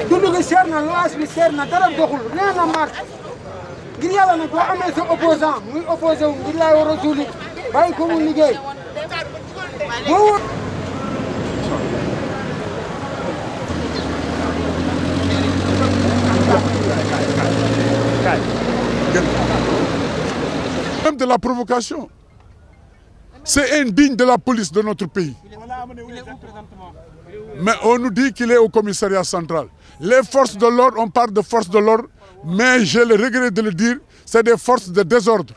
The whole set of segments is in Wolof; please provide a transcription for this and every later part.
dundu gi seer na lois bi seer na dara doxul nee na marche ngir yàlla nag boo amee sa opposant muy opposé wu ngir laay war a suuli bàyyi ko mu liggéey boo même de la provocation. C'est indigne de la police de notre pays. Mais on nous dit qu'il est au commissariat central. Les forces de l'ordre, on parle de forces de l'ordre, mais j'ai le regret de le dire, c'est des forces de désordre.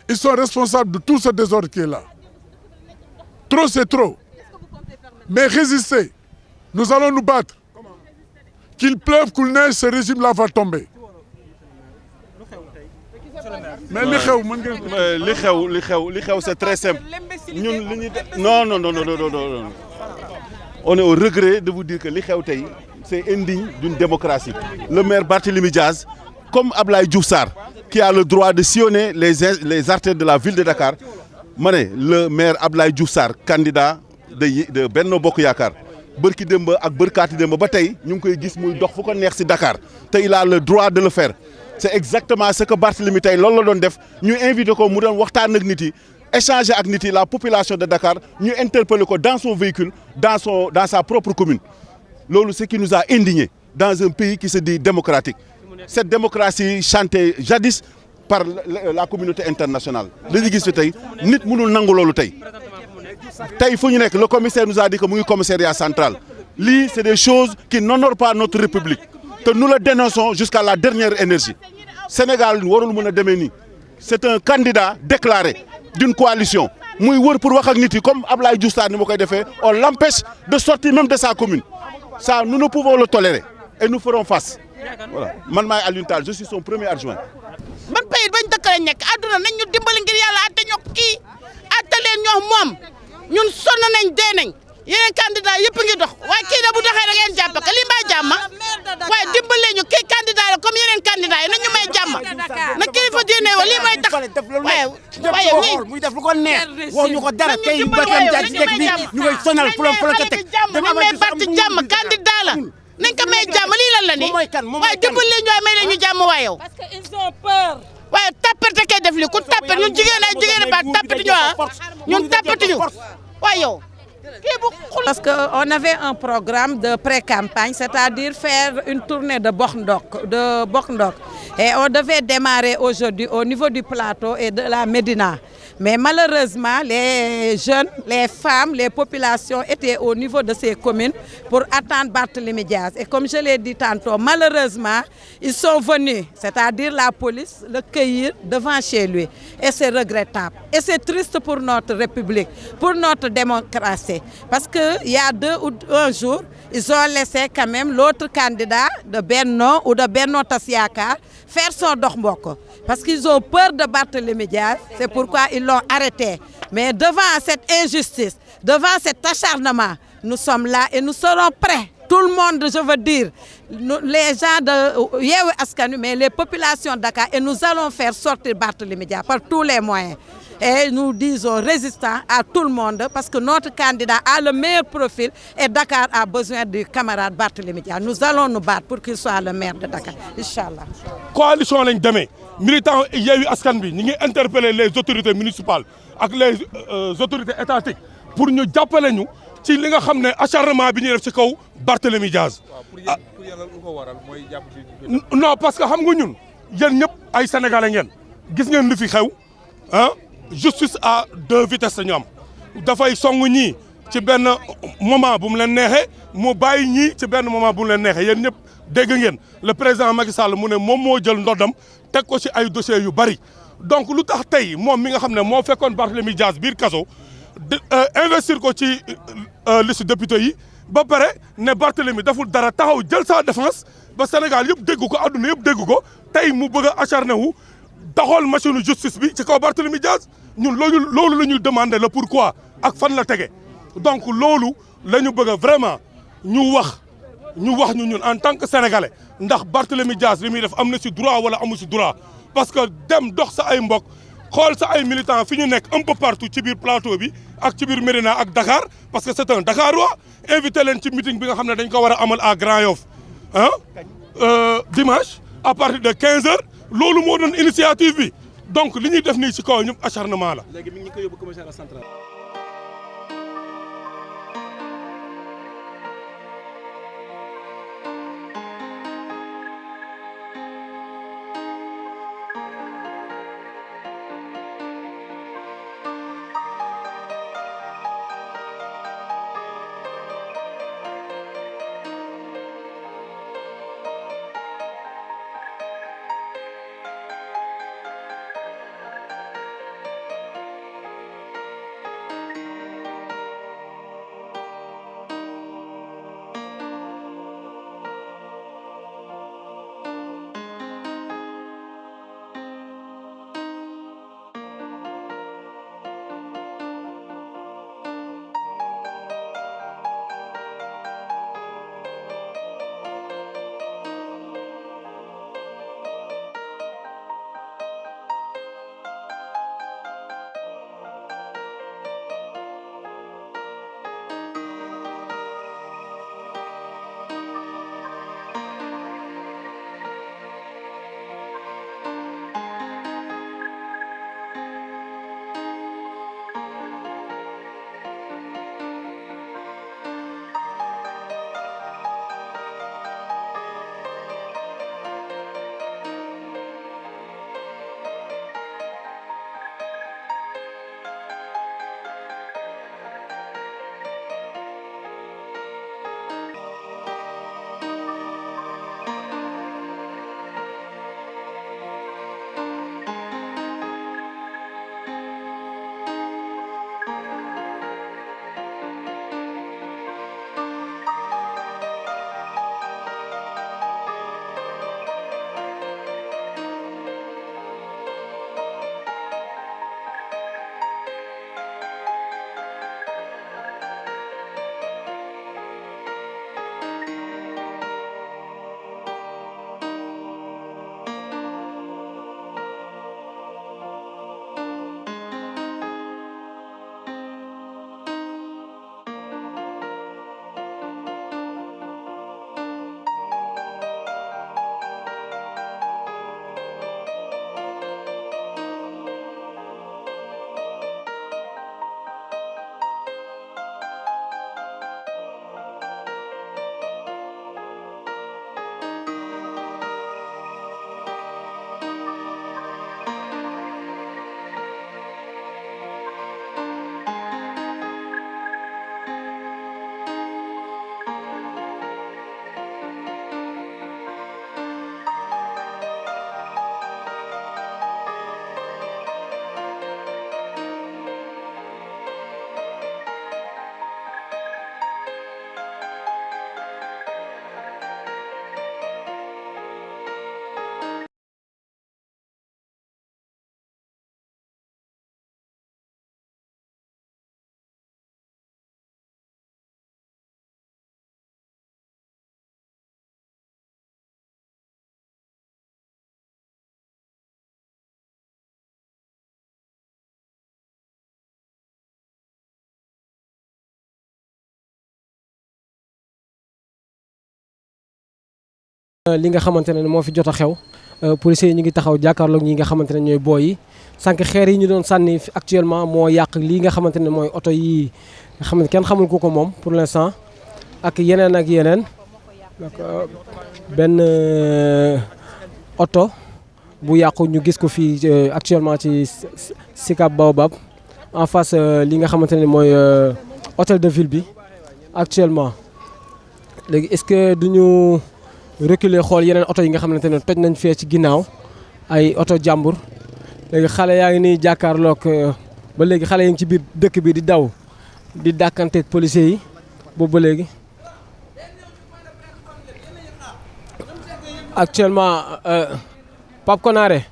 Ils sont responsables de tout ce désordre qui est là. Trop, c'est trop. Mais résistez. Nous allons nous battre. Qu'il pleuve, qu'il neige, ce régime-là va tomber. Mais li xew c'est très simple. Non. On est au regret de vous dire que li xew tey c'est indigne d'une démocratie. Le maire Barthélémy Diaz, comme Ablaye Diouf Sarr, qui a le droit de sillonner les artères de la ville de Dakar, le maire Ablaye Diouf Sarr, candidat de Benno Bokk Yaakaar, bërki démb ak bërkaati démb ba tey ñu ngi koy gis muy dox fu ko neex ci Dakar te il a le droit de le faire. C'est exactement ce que Barthélémy tey loolu la doon def ñu invité ko mu doon waxtaan ak nit yi échanger ak nit yi la population de Dakar ñu interpeller ko dans son véhicule dans sa propre commune. Loolu ce qui nous a indignés dans un pays qui se dit démocratique. Cette démocratie chantée jadis par la communauté internationale. li ñu gis fi tey nit mënul nangu loolu tey fu ñu nekk le commissaire nous a dit que mu ngi commissariat central. Lii c'est des choses qui n'honorent pas notre République. Que nous le dénonçons jusqu'à la dernière énergie. Sénégal warul mën a demee nii. C'est un candidat déclaré d'une coalition. muy wër pour wax ak nit yi comme Ablaye Diouf Sarr ni ma koy defee on l'empêche de sortir même de sa commune. Ça nous ne pouvons le tolérer et nous ferons face. Voilà man maay Alioune Tall je suis son premier adjoint. ban pays bañ dëkk lañ nekk àdduna nañ ñu dimbali ngir yàlla àtte ñoo kii àtte leen ñoo moom ñun sonn nañ dee nañ. yeneen candidat yëpp ngi dox waaye kii da bu doxee da ngeen jàpp que lii mbaa jàmm waaye dimbale ñu kii candidat la comme yeneen candidat yi nañu may jàmm na kilifa diine wa lii may tax waaye muy def lu ko neex wax ñu ko dara tey bakam jaay ci dëkk bi ñu koy sonal fu la ko teg dama may parti jàmm candidat la nañ ko may jàmm lii lan la ni waaye dimbale ñu waaye may leen ñu jàmm waaye yow parce que ils ont peur waaye tapete kay def li ku tapete ñun jigéen ba tapete ñu ñun tapete ñu waaye yow. Parce qu'on avait un programme de pré-campagne, c'est-à-dire faire une tournée de Bokndok. Et on devait démarrer aujourd'hui au niveau du plateau et de la Médina. Mais malheureusement, les jeunes, les femmes, les populations étaient au niveau de ces communes pour attendre Barthélémy Diaz. Et comme je l'ai dit tantôt, malheureusement, ils sont venus, c'est-à-dire la police, le cueillir devant chez lui. Et c'est regrettable. Et c'est triste pour notre République, pour notre démocratie. Parce qu'il y a 2 ou 1 jour, ils ont laissé quand même l'autre candidat de Benno ou de Benno Tass Yakar faire son dox mbokk. Parce qu'ils ont peur de Barthélémy Diaz, c'est pourquoi ils l'ont arrêté. Mais devant cette injustice, devant cet acharnement, nous sommes là et nous serons prêts. Tout le monde, je veux dire, les gens de Yewwi Askan Wi, mais les populations de Dakar, et nous allons faire sortir Barthélémy Diaz par tous les moyens. Et nous disons résistants à tout le monde parce que notre candidat a le meilleur profil et Dakar a besoin du camarade Barthélémy Diaz. Nous allons nous battre pour qu'il soit le maire de Dakar, Inch'Allah. Coalition lañ demee militants Yewwi Askan Wi ñi ngi interpeller les autorités municipales ak les autorités étatiques pour ñu jàppale ñu ci li nga xam ne acharnement bi ñuy def ci kaw Barthélémy Diaz. Non parce que xam nga ñun yéen ñëpp ay sénégalais ngeen gis ngeen li fi xew ah. Justice à 2 vitesses ñu am dafay song ñii ci benn moment bu mu leen neexee mu bàyyi ñii ci benn moment bu mu leen neexee yéen ñëpp dégg ngeen le président Macky Sall mu ne moom moo jël ndodam teg ko ci ay dossiers yu bari. Donc lu tax tey moom mi nga xam ne moo fekkoon Barthélémy Diaz biir kaso investir ko ci liste député yi ba pare ne Barthélémy deful dara taxaw jël sa défense ba Sénégal yëpp dégg ko adduna yëpp dégg ko tey mu bëgg a acharné wu doxal machine justice bi ci kaw Barthélémy Dias ñun loolu la ñuy demander le pourquoi ak fan la tege donc loolu la ñu bëgg vraiment ñu wax ñun en tant que sénégalais ndax Barthélémy Dias li muy def am na ci droit wala amu ci droit parce que dem dox sa ay mbokk xool sa ay militants fi ñu nekk un peu partout ci biir plateau bi ak ci biir Médina ak Dakar parce que c'est un Dakarois invité leen ci meeting bi nga xam ne dañ ko war a amal à Grand Yoff dimanche à partir de 15h loolu moo doon initiative bi donc li ñuy def nii ci kaw ñëpp acharnement la. léegi mi ngi ko yóbbu commissariat central. li nga xamante ne moo fi jot a xew policiers yi ñu ngi taxaw jàkkaarloog ñi nga xamante ne ñooy booy yi sànq xeer yi ñu doon sànni actuellement moo yàq lii nga xamante ne mooy oto yi nga xam ne kenn xamul ku ko moom pour l'instant ak yeneen benn oto bu yàqu ñu gis ko fii actuellement ci Sicap Baobab en face li nga xamante ne mooy hôtel de ville bi actuellement léegi est-ce que duñu reculer xool yeneen oto yi nga xamante ne toj nañ fee ci ginnaaw ay oto jàmbur léegi xale yaa ngi nii jàkkaarloog ba léegi xale yi ngi ci biir dëkk bi di daw di dàkkante policiers yi boobu ba léegi actuellement Pape Konaré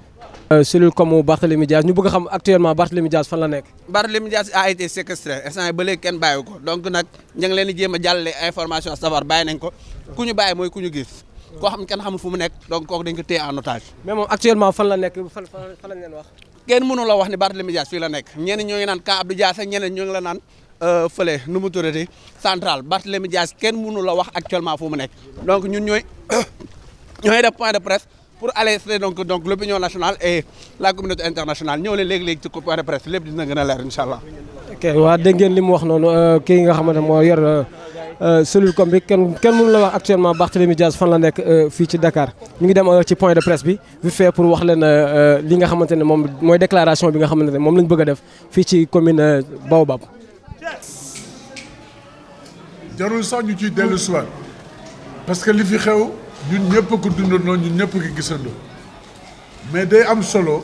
cellule comme Barthélémy Dias ñu bëgg a xam actuellement Barthélémy Dias fan la nekk. Barthélémy Dias a été séquestré instant ba léegi kenn bàyyi ko donc nag ñu ngi leen di jéem a jàllale information savoir bàyyi nañ ko ku ñu bàyyi mooy ku ñu gis koo xam kenn xamul fu mu nekk donc kooku dañ ko téye en otage. mais moom actuellement fan la nekk fan lañ leen wax. kenn mënu la wax ni Barthélémy Dias fii la nekk ñeneen ñoo ngi naan camp Abdou Dias ak ñeneen ñoo ngi la naan fële nu mu tuddati central Barthélémy Dias kenn mënu la wax actuellement fu mu nekk donc ñun ñooy def point de presse pour alerter donc l'opinion nationale et la communauté internationale ñëw leen léegi-léegi ci point de presse lépp dina gën a leer incha allah. ok waa dégg ngeen li mu wax noonu kii nga xamante moo yor cellule comme bi kenn mënu la wax actuellement Barthélémy Dias fan la nekk fii ci Dakar ñu ngi dem ci point de presse bi vite fait pour wax leen li nga xamante ne moom mooy déclaration bi nga xamante ne moom lañ bëgg a def fii ci commune Baobab. jarul sax ñu ciy dellu soir parce que li fi xew ñun ñëpp ko dundandoo ñun ñëpp ko gisandoo mais day am solo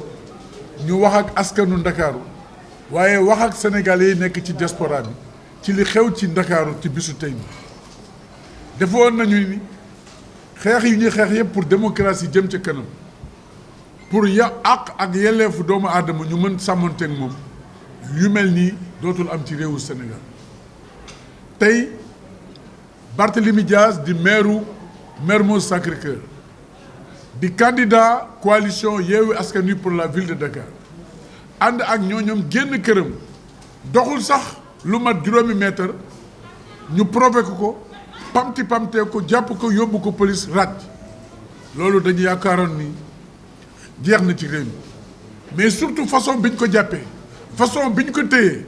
ñu wax ak askanu Ndakaaru waaye wax ak sénégalais yi nekk ci diaspora bi ci li xew ci Ndakaaru ci bisu tey bi defoon nañu ni xeex yi ñuy xeex yëpp pour démocratie jëm ca kanam pour àq ak yelleefu doomu aadama ñu mën sàmmanteeg moom yu mel nii dootul am ci réewu Sénégal tey Barthélémy Dias di maire Mermoz Sacré-Cœur di candidat coalition Yewwi Askan Wi pour la ville de Dakar ànd ak ñooñoom génn këram doxul sax lu mat juróomi mètre ñu provoqué ko pamtee ko jàpp ko yóbbu ko police ràcc loolu dañu yaakaaroon ni jeex na ci réew mi mais surtout façon biñ ko jàppee façon biñ ko téyee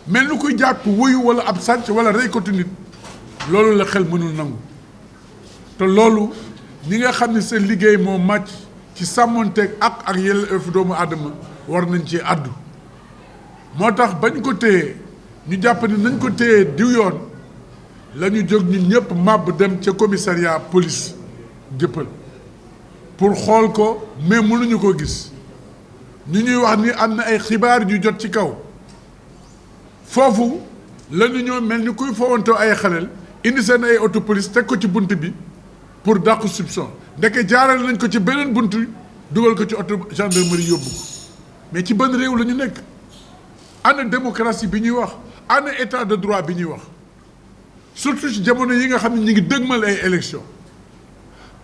mel ni kuy jàpp wuyu wala ab sàcc wala rey ko nit loolu la xel mënul nangu te loolu ñi nga xam ne seen liggéey moo màcc ci sàmmonteeg ak yelleefu doomu aadama war nañ ci àddu moo tax bañ ko téyee ñu jàpp ni nañ ko téyee diw yoon la ñu jóg ñun ñëpp màbb dem ca commissariat police jëppal pour xool ko mais mënuñu ko gis ñu ñuy wax ni am na ay xibaar ñu jot ci kaw foofu la ñu ñoo mel ni kuy fowantoo ay xaleel indi seen ay auto police teg ko ci bunt bi pour dàqu soupçon ndeke jaarale nañ ko ci beneen bunt dugal ko ci auto gendarmerie yóbbu ko mais ci ban réew la ñu nekk ana démocratie bi ñuy wax ana état de droit bi ñuy wax surtout ci jamono yi nga xam ne ñu ngi dëgmal ay élection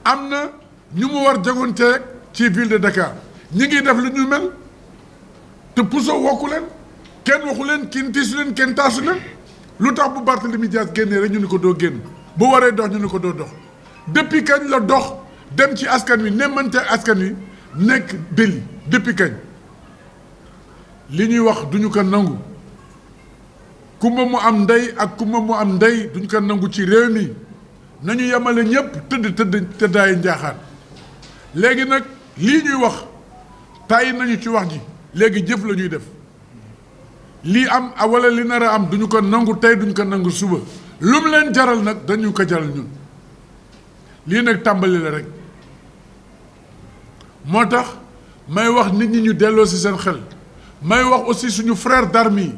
am na ñu mu war jagoonteeg ci ville de Dakar ñi ngi def lu ñu mel te puso wokku leen kenn waxu leen kenn tiisu leen kenn taasu leen lu tax bu Barthélémy Dias génnee rek ñu ni ko doo génn bu waree dox ñu ni ko doo dox depuis kañ la dox dem ci askan wi nemmante askan wi nekk délit depuis kañ li ñuy wax duñu ko nangu kumba mu am ndey ak kumba mu am ndey duñu ko nangu ci réew mi nañu yemale ñëpp tëddaayu njaaxaan léegi nag lii ñuy wax tàyyi nañu ci wax ji léegi jëf la ñuy def lii am wala li nar a am duñu ko nangu tey duñu ko nangu suba lu mu leen jaral nag dañu ko jaral ñun lii nag tàmbali la rek moo tax may wax nit ñi ñu delloo ci seen xel may wax aussi suñu frère d'armes yi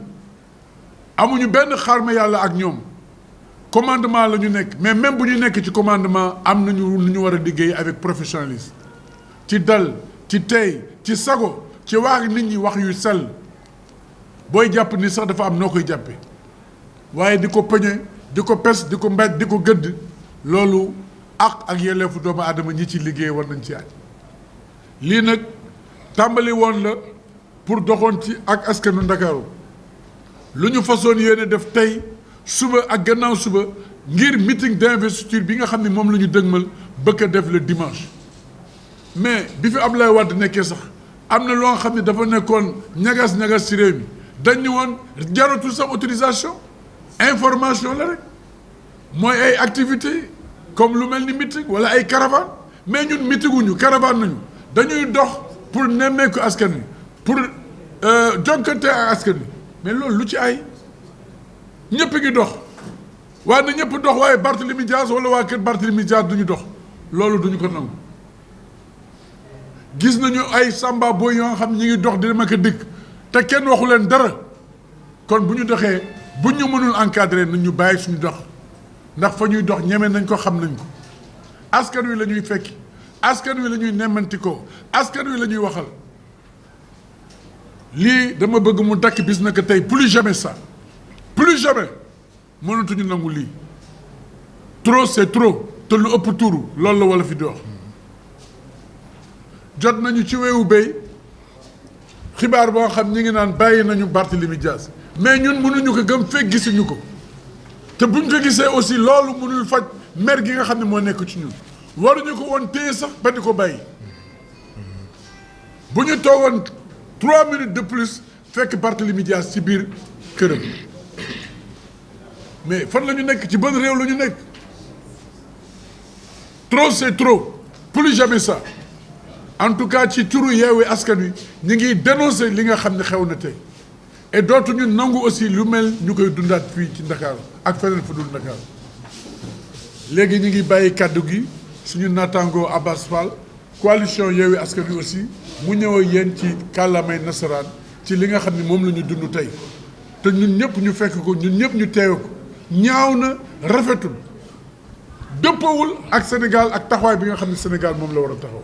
amuñu benn xarma yàlla ak ñoom commandement la ñu nekk mais même bu ñu nekk ci commandement am nañu lu ñu war a liggéey avec professionnalisme ci dal ci tey ci sago ci wax nit ñi wax yu sell booy jàpp ni sax dafa am noo koy jàppe waaye di ko peñe di ko pes di ko mbéj di ko gëdd loolu ak yelleefu doomu aadama ñi ci liggéey war nañ ci aj lii nag tàmbali woon la pour doxoon ci ak askanu Ndakaaru lu ñu façon yéene def tey suba ak gannaaw suba ngir meeting d'investiture bi nga xam ne moom la ñu dëgmal bëgg a def le dimanche mais bi fi Abdoulaye Wade nekkee sax am na loo xam ne dafa nekkoon ñagas-ñagas ci réew mi dañ ñu woon jaratul sax autorisation information la rek mooy ay activité comme lu mel ni meeting wala ay caravane mais ñun meetinguñu caravane nañu dañuy dox pour nemmeeku askan wi pour jonkante ak askan wi mais loolu lu ci ay ñëpp ngi dox waaye na ñëpp dox waaye Barthélémy Dias wala waa kër Barthélémy Dias duñu dox loolu duñu ko nangu gis nañu ay samba boy yoo xam ñi ngi dox di dem ak a dikk te kenn waxu leen dara kon bu ñu doxee bu ñu mënul encadrer nañ ñu bàyyi suñu dox ndax fa ñuy dox ñeme nañ ko xam nañ ko askan wi la ñuy fekki askan wi la ñuy nemmanti ko askan wi la ñuy waxal lii dama bëgg mu dakk bis na que tey plus jamais ça plus jamais mënatuñu nangu lii trop c'est trop te lu ëpp tuuru loolu la wala fi di wax jot nañu ci weewu béy xibaar boo xam ñi ngi naan bàyyi nañu Barthélémy Dias mais ñun mënuñu ko gëm fekk gisuñu ko te buñ ko gisee aussi loolu mënul faj mer gi nga xam ne moo nekk ci ñun waruñu ko woon téye sax ba di ko bàyyi bu ñu toogoon 3 minutes de plus fekk Barthélémy Dias ci biir këram mais fan la ñu nekk ci ban réew la ñu nekk trop c'est trop plus jamais ça en tout cas ci turu Yewwi Askan Wi ñu ngi dénoncer li nga xam ne xew na tey et dootuñu nangu aussi lu mel ñu koy dundaat fii ci Ndakaaru ak feneen fu dul Ndakaaru léegi ñu ngi bàyyi kàddu gi suñu naataangoo Abass Fall coalition Yewwi Askan Wi aussi mu ñëw ak yéen ci kàllaamay nasaraan ci li nga xam ne moom la ñu dund tey te ñun ñëpp ñu fekk ko ñun ñëpp ñu teewe ko ñaaw na rafetul dëppawul ak Sénégal ak taxawaay bi nga xam ne Sénégal moom la war a taxaw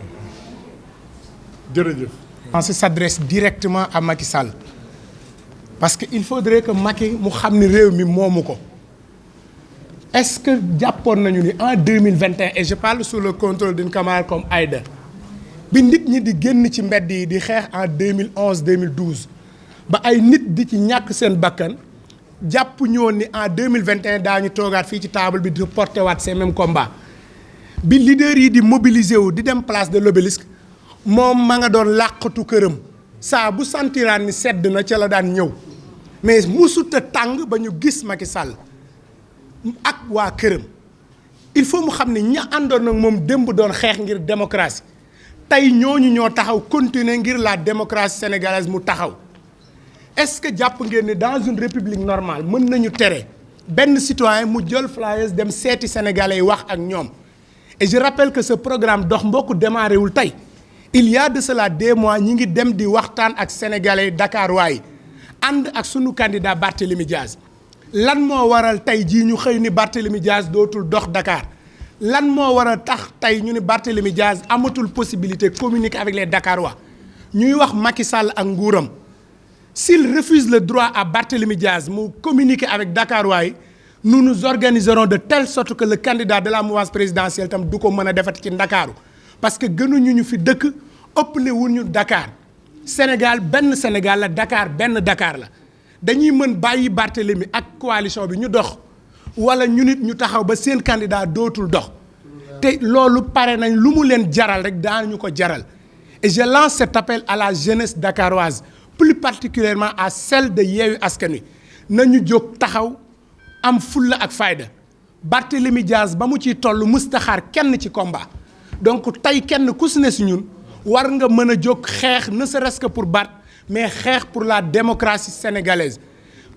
jërëjëf. On s'adresse directement à Macky Sall parce que il faudrait que Macky mu xam ni réew mi moomu ko est-ce que jàppoon nañu ni en 2021 et je parle sous le contrôle d'une camarade comme Aïda bi nit ñi di génn ci mbedd yi di xeex en 2011 2012 ba ay nit di ci ñàkk seen bakkan jàpp ñu woon ni en 2021 daañu toogaat fii ci table bi di porté waat ces mêmes combats bi leaders yi di mobiliser wu di dem place de l'Obélisque moom ma nga doon làqatu këram saa bu sentiraan ni sedd na ca la daan ñëw mais musuta tàng ba ñu gis Macky Sall ak waa këram il faut mu xam ne ña àndoon nag moom démb doon xeex ngir démocratie tey ñooñu ñoo taxaw continuer ngir la démocratie sénégalaise mu taxaw est-ce que jàpp ngeen ni dans une république normale mën nañu tere benn citoyen mu jël flyers dem seeti sénégalais yi wax ak ñoom et je rappelle que ce programme dox mbokk démarré wul tey il y a de cela des mois ñi ngi dem di waxtaan ak sénégalais Dakar waay ànd ak sunu candidat Barthélémy Diaz lan moo waral tey jii ñu xëy ni Barthélémy Diaz dootul dox Dakar lan moo war a tax tey ñu ni Barthélémy Diaz amatul possibilité communiquer avec les Dakarois ñuy wax Macky Sall ak nguuram s'il refuse le droit à Barthélémy Diaz mu communiquer avec Dakarois yi nous nous organiserons de telle sorte que le candidat de la mouvance présidentielle tam du ko mën a defati ci Ndakaaru parce que gënuñu ñu fi dëkk ëppale wuñu Dakar Sénégal benn Sénégal la Dakar benn Dakar la dañuy mën bàyyi Barthélémy ak coalition bi ñu dox wala ñu nit ñu taxaw ba seen candidat dootul dox te loolu pare nañ lu mu leen jaral rek daañu ko jaral et je lance cet appel à la jeunesse dakaroise plus particulièrement à celle de Yewwi Askan Wi nañu jóg taxaw am fulla ak fayda Barthélémy Diaz ba mu ciy toll mustaxaar kenn ci combat donc tey kenn ku si ne si ñun war nga mën a jóg xeex ne serait-ce que pour Bart mais xeex pour la démocratie sénégalaise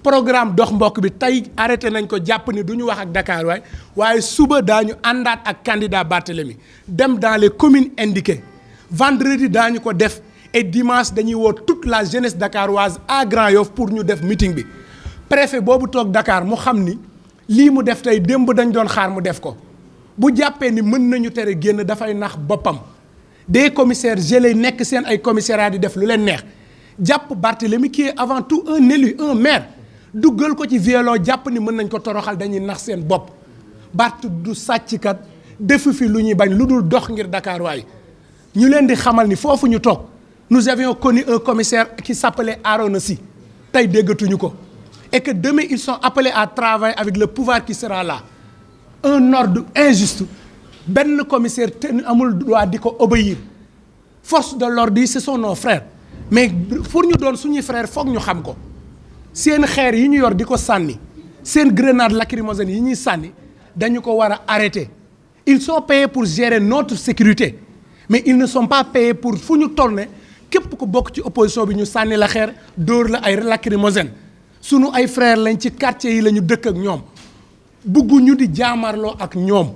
programme dox mbokk bi tey arrêté nañ ko jàpp ni du ñu wax ak Dakar waaye suba daañu àndaat ak candidat Barthélémy dem dans les communes indiquées vendredi daañu ko def et dimanche dañuy woo toute la jeunesse dakaroise à Grand Yoff pour ñu def meeting bi préfet boobu toog Dakar mu xam ni lii mu def tey démb dañ doon xaar mu def ko bu jàppee ni mën nañu tere génn dafay nax boppam des commissaires gelés nekk seen ay commissariat di def lu leen neex jàpp Barthélémy qui est avant tout un élu un maire duggal ko ci violon jàpp ni mën nañ ko toroxal dañuy nax seen bopp Bart du sàcckat defu fi lu ñuy bañ lu dul dox ngir Dakar waay ñu leen di xamal ni foofu ñu toog nous avions connu un commissaire qui s'appelait Arona Sy tey déggatuñu ko et que demain ils sont appelés à travailler avec le pouvoir qui sera là un ordre injuste benn commissaire te amul droit di ko obéir force de l'ordre yi ce sont nos frères mais pour ñu doon suñuy frères foog ñu xam ko seen xeer yi ñu yor di ko sànni seen grenade lacrymogène yi ñuy sànni dañu ko war a arrêter ils sont payés pour gérer notre sécurité mais ils ne sont pas payés pour fu ñu toll ne képp ku bokk ci opposition bi ñu sànni la xeer dóor la ay lacrymogène sunu ay frères lañ ci quartier yi la ñu dëkk ak ñoom bugguñu di jaamarloo ak ñoom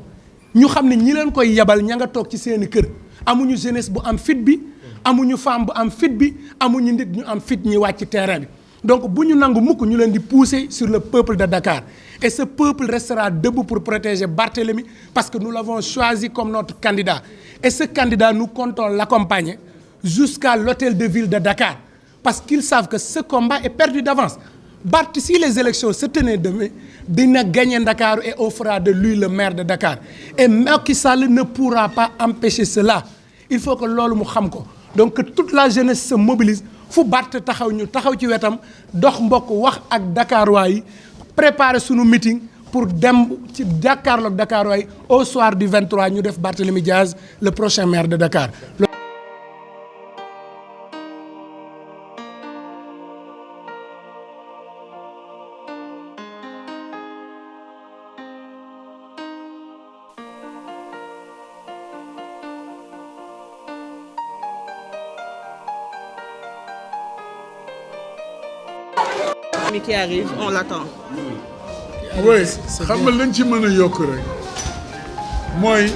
ñu xam ne ñi leen koy yebal ña nga toog ci seeni kër amuñu jeunesse bu am fit bi amuñu femme bu am fit bi amuñu nit ñu am fit ñi wàcc ci terrain bi donc bu ñu nangu mukk ñu leen di pousser sur le peuple de Dakar et ce peuple restera debout pour protéger Barthélémy parce que nous l'avons choisi comme notre candidat et ce candidat nous comptons l'accompagner jusqu'à l'hôtel de ville de Dakar parce qu'ils savent que ce combat est perdu d'avance. Barth, si les élections se tenaient demain, dina gagner Dakar et on fera de lui le maire de Dakar. Et Macky Sall ne pourra pas empêcher cela. Il faut que loolu mu xam ko. Donc que toute la jeunesse se mobilise. Fu Barth taxaw ñu taxaw ci wetam dox mbokk wax ak Dakarois yi préparer sunu meeting pour dem ci jàkkaarloog Dakarois yi au soir du 23 ñu def Barthélémy Diaz le prochain maire de Dakar. Qui arrive, on l'attend. Oui, xam nga lañ ci mën a yokk rek mooy